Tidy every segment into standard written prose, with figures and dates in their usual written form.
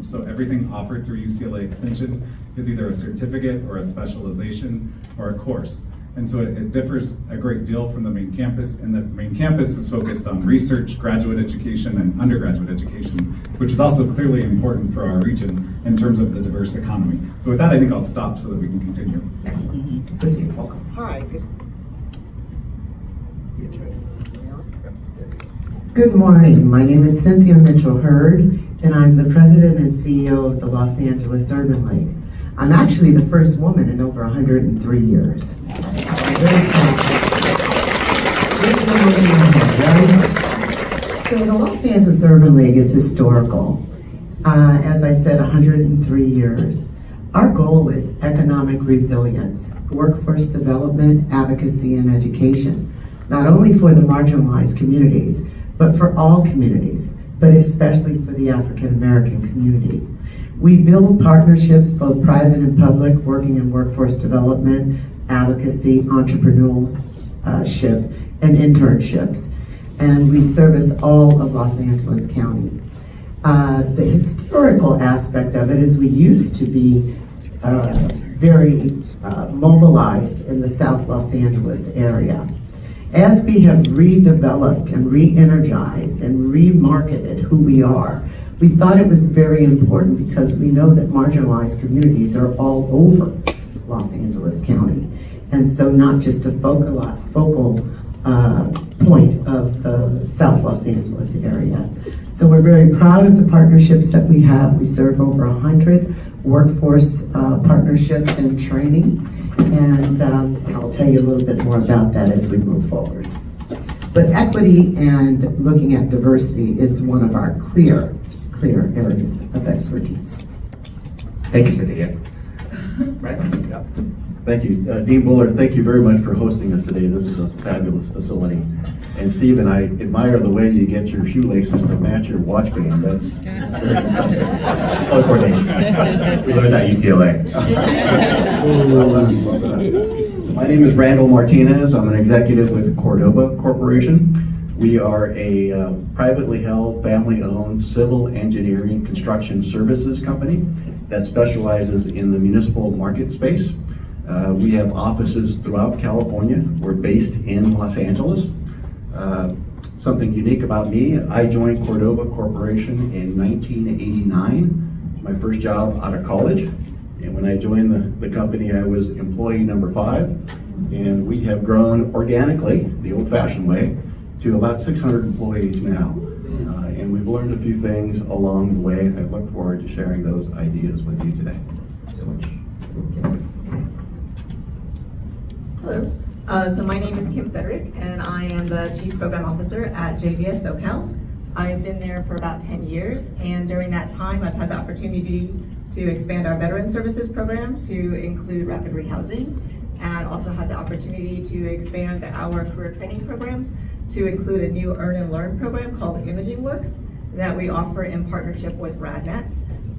programs. So everything offered through UCLA Extension is either a certificate or a specialization or a course. And so it differs a great deal from the main campus, in that the main campus is focused on research, graduate education, and undergraduate education, which is also clearly important for our region in terms of the diverse economy. So with that, I think I'll stop so that we can continue. Excellent. Cynthia, welcome. Hi. Good morning. My name is Cynthia Mitchell-Hurd, and I'm the president and CEO of the Los Angeles Urban League. I'm actually the first woman in over 103 years. So the Los Angeles Urban League is historical. As I said, 103 years. Our goal is economic resilience, workforce development, advocacy, and education, not only for the marginalized communities, but for all communities, but especially for the African American community. We build partnerships, both private and public, working in workforce development, advocacy, entrepreneurship, and internships. And we service all of Los Angeles County. The historical aspect of it is we used to be very mobilized in the South Los Angeles area. As we have redeveloped and re-energized and remarketed who we are, we thought it was very important because we know that marginalized communities are all over Los Angeles County. And so not just a focal point of the South Los Angeles area. So we're very proud of the partnerships that we have. We serve over 100 workforce partnerships and training. And I'll tell you a little bit more about that as we move forward. But equity and looking at diversity is one of our clear areas of expertise. Thank you, Cynthia. Right? Yeah. Thank you. Dean Bullard, thank you very much for hosting us today. This is a fabulous facility. And Steve and I admire the way you get your shoelaces to match your watch band. That's very impressive. Color coordination. We learned that at UCLA. Well done, well done. My name is Randall Martinez. I'm an executive with Cordoba Corporation. We are a privately held, family-owned civil engineering construction services company that specializes in the municipal market space. We have offices throughout California. We're based in Los Angeles. Something unique about me, I joined Cordoba Corporation in 1989, my first job out of college. And when I joined the company, I was employee number 5. And we have grown organically, the old-fashioned way, to about 600 employees now. And we've learned a few things along the way. I look forward to sharing those ideas with you today. So much. Hello. So my name is Kim Frederick, and I am the Chief Program Officer at JVS SoCal. I've been there for about 10 years, and during that time, I've had the opportunity to expand our Veteran Services program to include rapid rehousing, and also had the opportunity to expand our career training programs to include a new Earn and Learn program called Imaging Works that we offer in partnership with RadNet.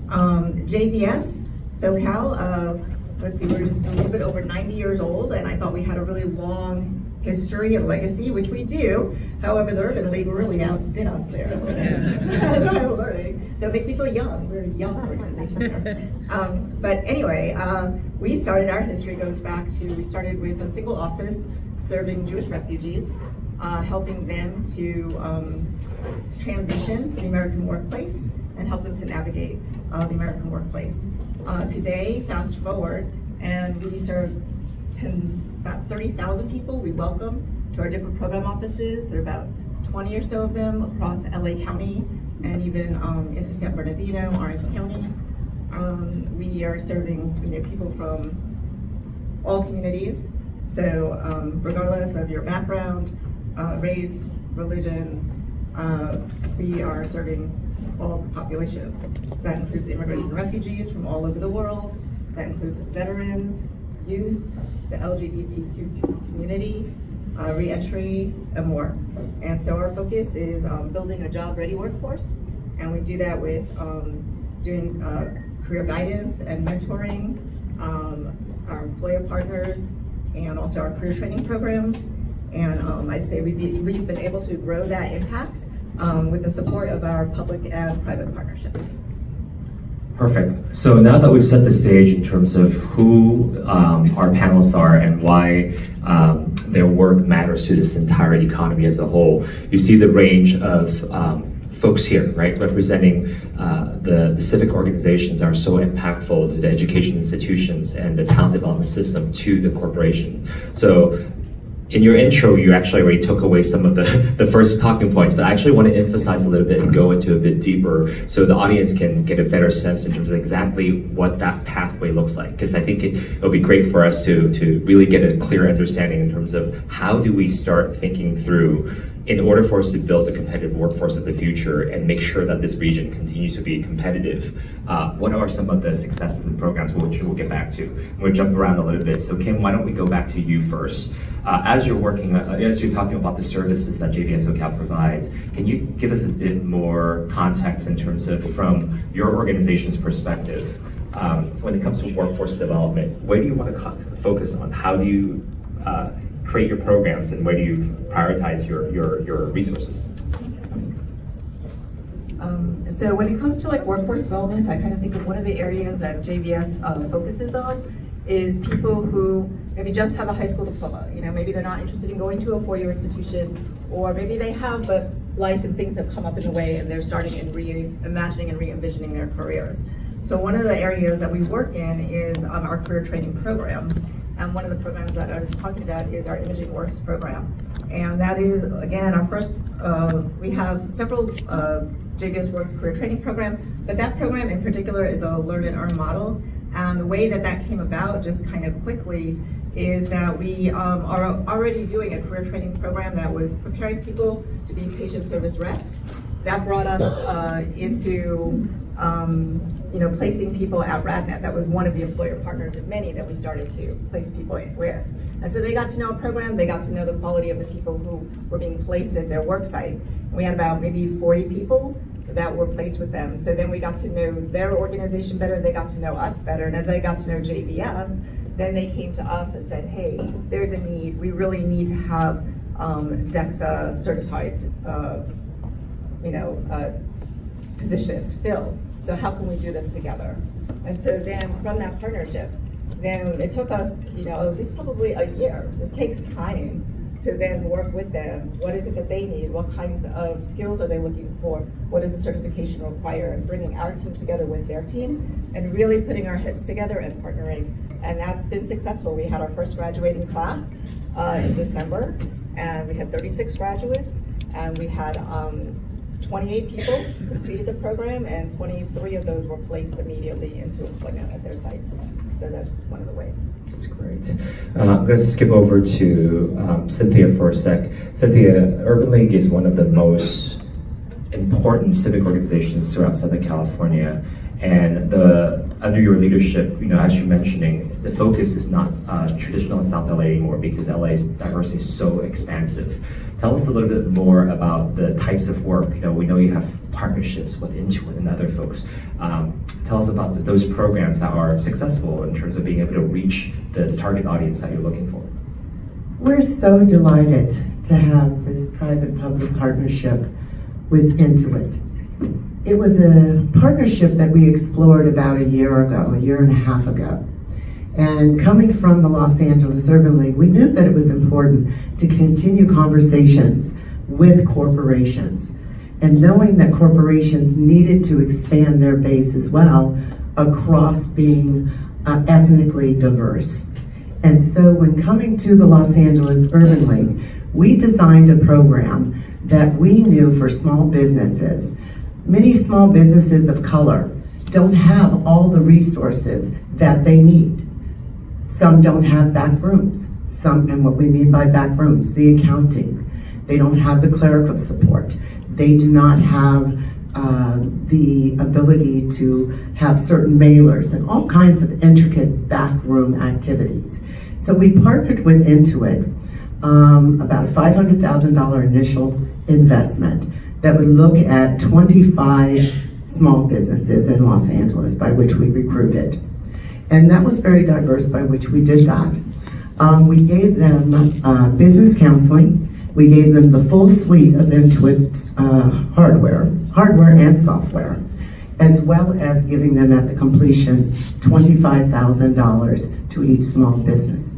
JVS SoCal, let's see, we're just a little bit over 90 years old, and I thought we had a really long history and legacy, which we do. However, the Urban League really outdid us there. That's what I'm learning. So it makes me feel young. We're a young organization here. But anyway, we started, our history goes back to, we started with a single office serving Jewish refugees, helping them to transition to the American workplace and help them to navigate the American workplace. Today, fast forward, and we serve about 30,000 people we welcome to our different program offices. There are about 20 or so of them across LA County and even into San Bernardino, Orange County. We are serving people from all communities. So regardless of your background, race, religion, we are serving all the populations. That includes immigrants and refugees from all over the world. That includes veterans, youth, the LGBTQ community, re-entry, and more. And so our focus is building a job-ready workforce, and we do that with doing career guidance and mentoring, our employer partners, and also our career training programs. And I'd say we've been able to grow that impact with the support of our public and private partnerships. Perfect. So now that we've set the stage in terms of who our panelists are and why their work matters to this entire economy as a whole, you see the range of folks here, right, representing the civic organizations that are so impactful to the education institutions and the talent development system to the corporation. So in your intro, you actually already took away some of the first talking points, but I actually want to emphasize a little bit and go into a bit deeper so the audience can get a better sense in terms of exactly what that pathway looks like. Because I think it'll be great for us to really get a clear understanding in terms of how do we start thinking through in order for us to build the competitive workforce of the future and make sure that this region continues to be competitive. What are some of the successes and programs which we'll get back to? We'll jump around a little bit. So Kim, why don't we go back to you first? As you're working, as you're talking about the services that JVS SoCal provides, can you give us a bit more context in terms of from your organization's perspective, when it comes to workforce development, where do you want to focus on? How do you create your programs and where do you prioritize your resources? So when it comes to like workforce development, I kind of think of one of the areas that JVS focuses on is people who maybe just have a high school diploma. You know, maybe they're not interested in going to a four-year institution, or maybe they have, but life and things have come up in the way and they're starting and reimagining and re-envisioning their careers. So one of the areas that we work in is our career training programs. And one of the programs that I was talking about is our Imaging Works program. And that is, again, our first, we have several JVS Works career training program, but that program in particular is a learn and earn model. And the way that that came about, just kind of quickly, is that we are already doing a career training program that was preparing people to be patient service reps. That brought us into placing people at RadNet. That was one of the employer partners of many that we started to place people with. And so they got to know a program, they got to know the quality of the people who were being placed at their work site. And we had about maybe 40 people that were placed with them. So then we got to know their organization better, they got to know us better, and as they got to know JVS, then they came to us and said, hey, there's a need, we really need to have DEXA certified positions filled. So how can we do this together? And so then from that partnership, then it took us, at least probably a year. This takes time to then work with them. What is it that they need? What kinds of skills are they looking for? What does the certification require? And bringing our team together with their team and really putting our heads together and partnering. And that's been successful. We had our first graduating class in December, and we had 36 graduates, and we had 28 people who completed the program, and 23 of those were placed immediately into employment at their sites. So that's just one of the ways. That's great. I'm going to skip over to Cynthia for a sec. Cynthia, Urban League is one of the most important civic organizations throughout Southern California, and under your leadership, as you're mentioning, the focus is not traditional in South LA anymore because LA's diversity is so expansive. Tell us a little bit more about the types of work. We know you have partnerships with Intuit and other folks. Tell us about those programs that are successful in terms of being able to reach the target audience that you're looking for. We're so delighted to have this private-public partnership with Intuit. It was a partnership that we explored about a year and a half ago. And coming from the Los Angeles Urban League, we knew that it was important to continue conversations with corporations. And knowing that corporations needed to expand their base as well across being ethnically diverse. And so when coming to the Los Angeles Urban League, we designed a program that we knew for small businesses. Many small businesses of color don't have all the resources that they need. Some don't have back rooms. And what we mean by back rooms, the accounting. They don't have the clerical support. They do not have the ability to have certain mailers and all kinds of intricate backroom activities. So we partnered with Intuit, about a $500,000 initial investment that would look at 25 small businesses in Los Angeles by which we recruited. And that was very diverse by which we did that. We gave them business counseling. We gave them the full suite of Intuit's hardware and software. as well as giving them at the completion $25,000 to each small business.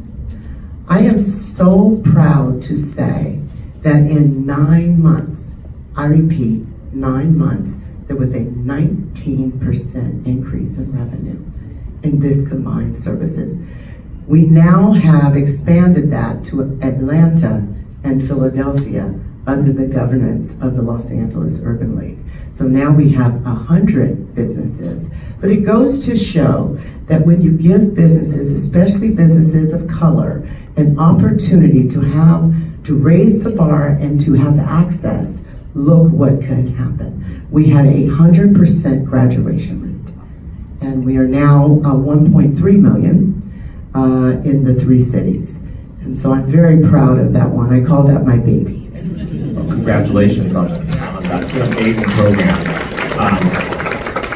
I am so proud to say that in 9 months, I repeat, 9 months, there was a 19% increase in revenue in this combined services. We now have expanded that to Atlanta and Philadelphia under the governance of the Los Angeles Urban League. So now we have 100 businesses. But it goes to show that when you give businesses, especially businesses of color, an opportunity to raise the bar and to have access, look what can happen. We had 100% graduation rate. And we are now 1.3 million in the 3 cities. And so I'm very proud of that one. I call that my baby. Well, congratulations on that amazing program.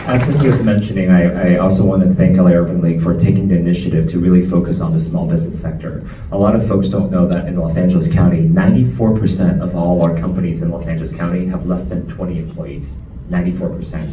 As Cynthia was mentioning, I also want to thank LA Urban League for taking the initiative to really focus on the small business sector. A lot of folks don't know that in Los Angeles County, 94% of all our companies in Los Angeles County have less than 20 employees. 94%.